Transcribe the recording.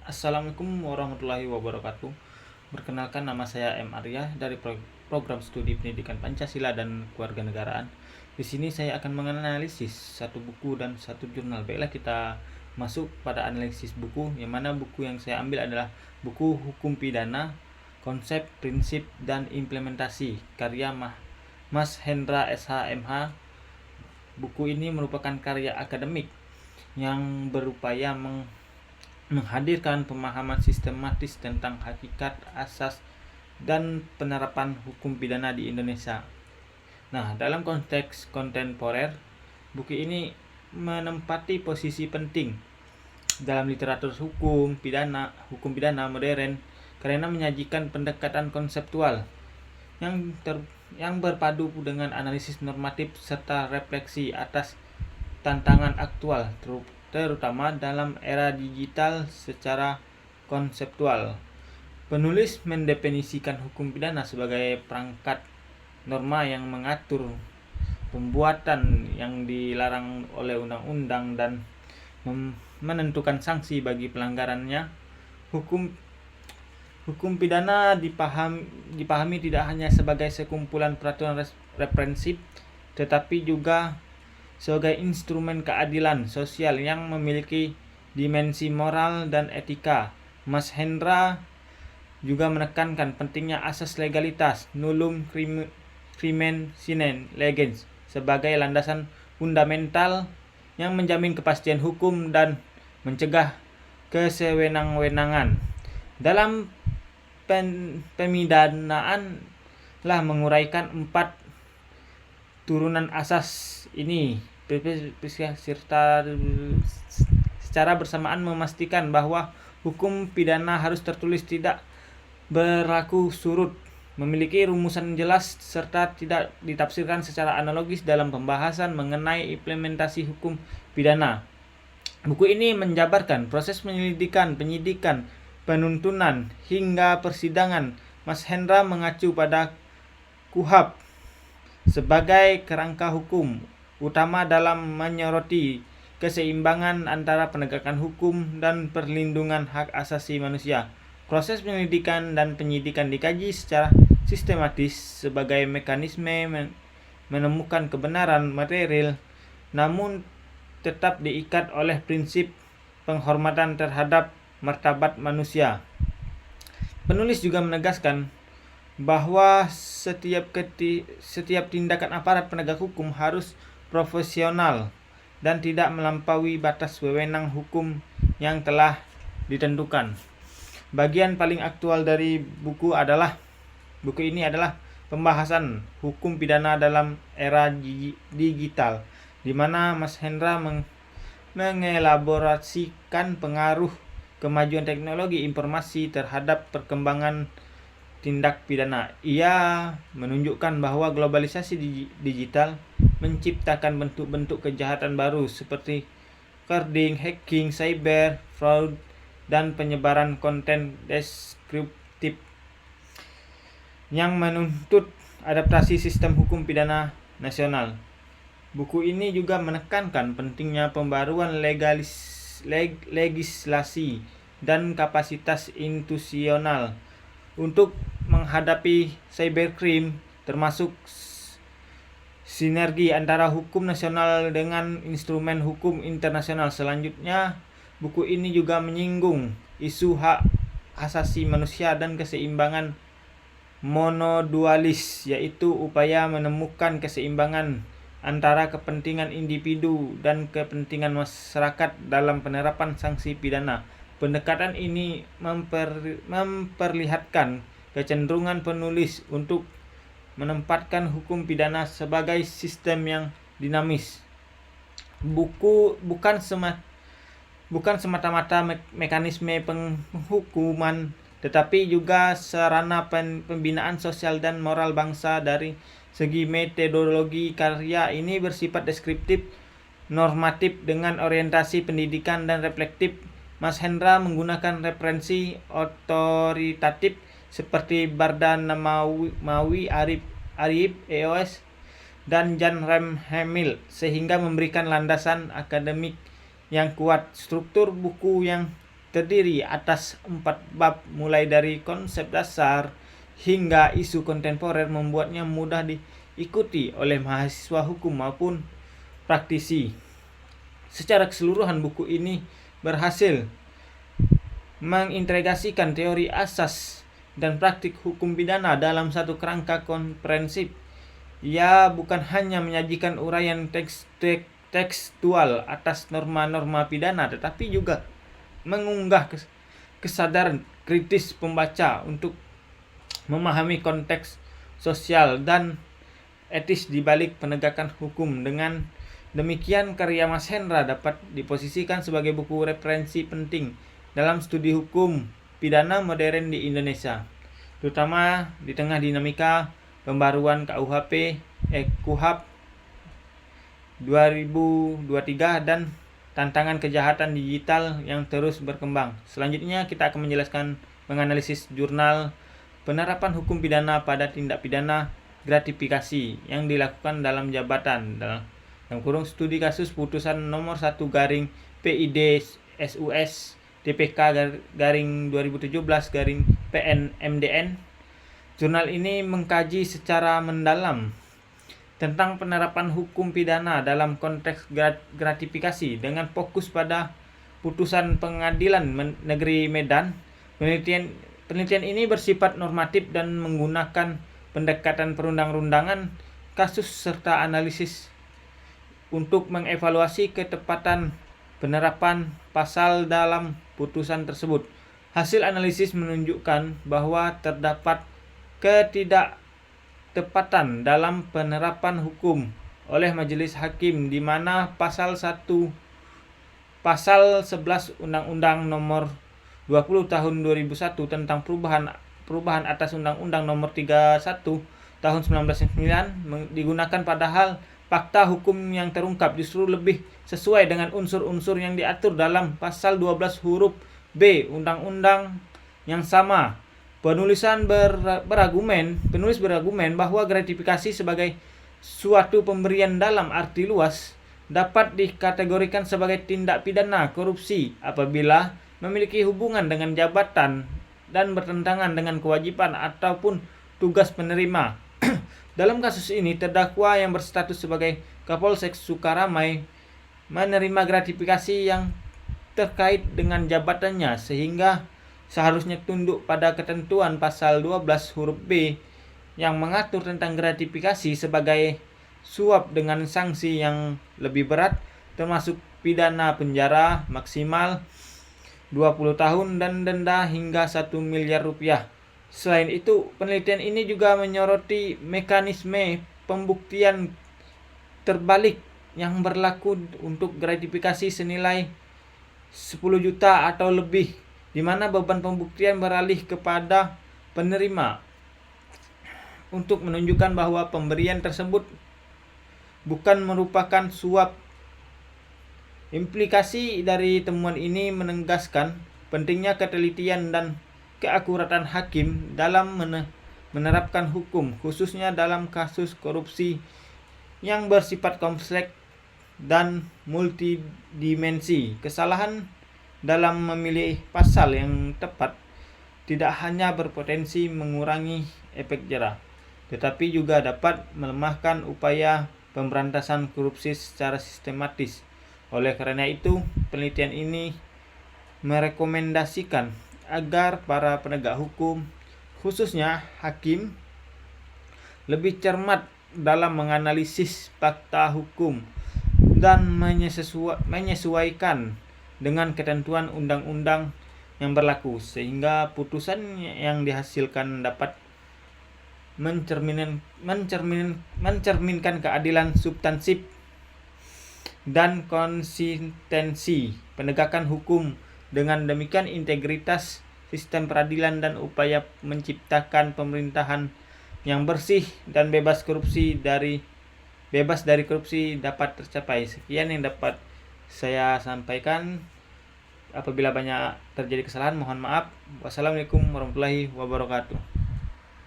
Assalamualaikum warahmatullahi wabarakatuh. Perkenalkan, nama saya M. Arya dari program studi pendidikan Pancasila dan Kewarganegaraan. Di sini saya akan menganalisis satu buku dan satu jurnal. Baiklah, kita masuk pada analisis buku, yang mana buku yang saya ambil adalah buku Hukum Pidana, Konsep, Prinsip, dan Implementasi, karya Mas Hendra SH.MH. Buku ini merupakan karya akademik yang berupaya menghadirkan pemahaman sistematis tentang hakikat, asas, dan penerapan hukum pidana di Indonesia. Nah, dalam konteks kontemporer, buku ini menempati posisi penting dalam literatur hukum pidana modern karena menyajikan pendekatan konseptual yang berpadu dengan analisis normatif serta refleksi atas tantangan aktual, terutama dalam era digital secara konseptual. Penulis mendefinisikan hukum pidana sebagai perangkat norma yang mengatur pembuatan yang dilarang oleh undang-undang dan menentukan sanksi bagi pelanggarannya. Hukum pidana dipahami tidak hanya sebagai sekumpulan peraturan reprensif, tetapi juga sebagai instrumen keadilan sosial yang memiliki dimensi moral dan etika. Mas Hendra juga menekankan pentingnya asas legalitas, nullum crimen sine leges, sebagai landasan fundamental yang menjamin kepastian hukum dan mencegah kesewenang-wenangan. Dalam pemidanaan lah menguraikan 4 turunan asas ini secara bersamaan memastikan bahwa hukum pidana harus tertulis, tidak berlaku surut, memiliki rumusan jelas, serta tidak ditafsirkan secara analogis dalam pembahasan mengenai implementasi hukum pidana. Buku ini menjabarkan proses penyelidikan, penyidikan, penuntunan, hingga persidangan. Mas Hendra mengacu pada KUHP sebagai kerangka hukum utama dalam menyoroti keseimbangan antara penegakan hukum dan perlindungan hak asasi manusia. Proses penyelidikan dan penyidikan dikaji secara sistematis sebagai mekanisme menemukan kebenaran material, namun tetap diikat oleh prinsip penghormatan terhadap martabat manusia. Penulis juga menegaskan bahwa setiap tindakan aparat penegak hukum harus profesional dan tidak melampaui batas wewenang hukum yang telah ditentukan. Bagian paling aktual dari buku ini adalah pembahasan hukum pidana dalam era digital, di mana Mas Hendra mengelaborasikan pengaruh kemajuan teknologi informasi terhadap perkembangan tindak pidana. Ia menunjukkan bahwa globalisasi digital menciptakan bentuk-bentuk kejahatan baru seperti coding, hacking, cyber fraud, dan penyebaran konten deskriptif yang menuntut adaptasi sistem hukum pidana nasional. Buku ini juga menekankan pentingnya pembaruan legislasi dan kapasitas institusional untuk menghadapi cybercrime, termasuk sinergi antara hukum nasional dengan instrumen hukum internasional. Selanjutnya, buku ini juga menyinggung isu hak asasi manusia dan keseimbangan monodualis, yaitu upaya menemukan keseimbangan antara kepentingan individu dan kepentingan masyarakat dalam penerapan sanksi pidana. Pendekatan ini memperlihatkan kecenderungan penulis untuk menempatkan hukum pidana sebagai sistem yang dinamis. Buku bukan semata-mata mekanisme penghukuman, tetapi juga sarana pembinaan sosial dan moral bangsa. Dari segi metodologi, karya ini bersifat deskriptif, normatif dengan orientasi pendidikan dan reflektif. Mas Hendra menggunakan referensi otoritatif seperti Barda Namawi, Arif EOS, dan Jan Rem Hemil, sehingga memberikan landasan akademik yang kuat. Struktur buku yang terdiri atas 4 bab mulai dari konsep dasar hingga isu kontemporer, membuatnya mudah diikuti oleh mahasiswa hukum maupun praktisi. Secara keseluruhan, buku ini berhasil mengintegrasikan teori asas dan praktik hukum pidana dalam satu kerangka komprehensif. Ia bukan hanya menyajikan uraian tekstual atas norma-norma pidana, tetapi juga mengunggah kesadaran kritis pembaca untuk memahami konteks sosial dan etis di balik penegakan hukum. Dengan demikian, karya Mas Hendra dapat diposisikan sebagai buku referensi penting dalam studi hukum pidana modern di Indonesia, terutama di tengah dinamika pembaruan KUHP 2023 dan tantangan kejahatan digital yang terus berkembang. Selanjutnya kita akan menganalisis jurnal penerapan hukum pidana pada tindak pidana gratifikasi yang dilakukan dalam jabatan dalam studi kasus putusan nomor 1 garing PID SUS TPK garing 2017 garing PN MDN. Jurnal ini mengkaji secara mendalam tentang penerapan hukum pidana dalam konteks gratifikasi dengan fokus pada putusan Pengadilan Negeri Medan. Penelitian ini bersifat normatif dan menggunakan pendekatan perundang-undangan kasus serta analisis untuk mengevaluasi ketepatan penerapan pasal dalam putusan tersebut. Hasil analisis menunjukkan bahwa terdapat ketidaktepatan dalam penerapan hukum oleh majelis hakim, di mana pasal 11 Undang-Undang Nomor 20 Tahun 2001 tentang perubahan atas Undang-Undang Nomor 31 Tahun 1999 digunakan, padahal fakta hukum yang terungkap justru lebih sesuai dengan unsur-unsur yang diatur dalam pasal 12 huruf B undang-undang yang sama. Penulis beragumen bahwa gratifikasi sebagai suatu pemberian dalam arti luas dapat dikategorikan sebagai tindak pidana korupsi apabila memiliki hubungan dengan jabatan dan bertentangan dengan kewajiban ataupun tugas penerima. Dalam kasus ini, terdakwa yang berstatus sebagai Kapolsek Sukaramai menerima gratifikasi yang terkait dengan jabatannya, sehingga seharusnya tunduk pada ketentuan pasal 12 huruf B yang mengatur tentang gratifikasi sebagai suap dengan sanksi yang lebih berat, termasuk pidana penjara maksimal 20 tahun dan denda hingga 1 miliar rupiah. Selain itu, penelitian ini juga menyoroti mekanisme pembuktian terbalik yang berlaku untuk gratifikasi senilai 10 juta atau lebih, di mana beban pembuktian beralih kepada penerima untuk menunjukkan bahwa pemberian tersebut bukan merupakan suap. Implikasi dari temuan ini menegaskan pentingnya ketelitian dan keakuratan hakim dalam menerapkan hukum, khususnya dalam kasus korupsi yang bersifat kompleks dan multidimensi. Kesalahan dalam memilih pasal yang tepat tidak hanya berpotensi mengurangi efek jera, tetapi juga dapat melemahkan upaya pemberantasan korupsi secara sistematis. Oleh karena itu, penelitian ini merekomendasikan agar para penegak hukum, khususnya hakim, lebih cermat dalam menganalisis fakta hukum dan menyesuaikan dengan ketentuan undang-undang yang berlaku, sehingga putusan yang dihasilkan dapat mencerminkan keadilan substansif dan konsistensi penegakan hukum. Dengan demikian, integritas sistem peradilan dan upaya menciptakan pemerintahan yang bersih dan bebas dari korupsi dapat tercapai. Sekian yang dapat saya sampaikan. Apabila banyak terjadi kesalahan, mohon maaf. Wassalamualaikum warahmatullahi wabarakatuh.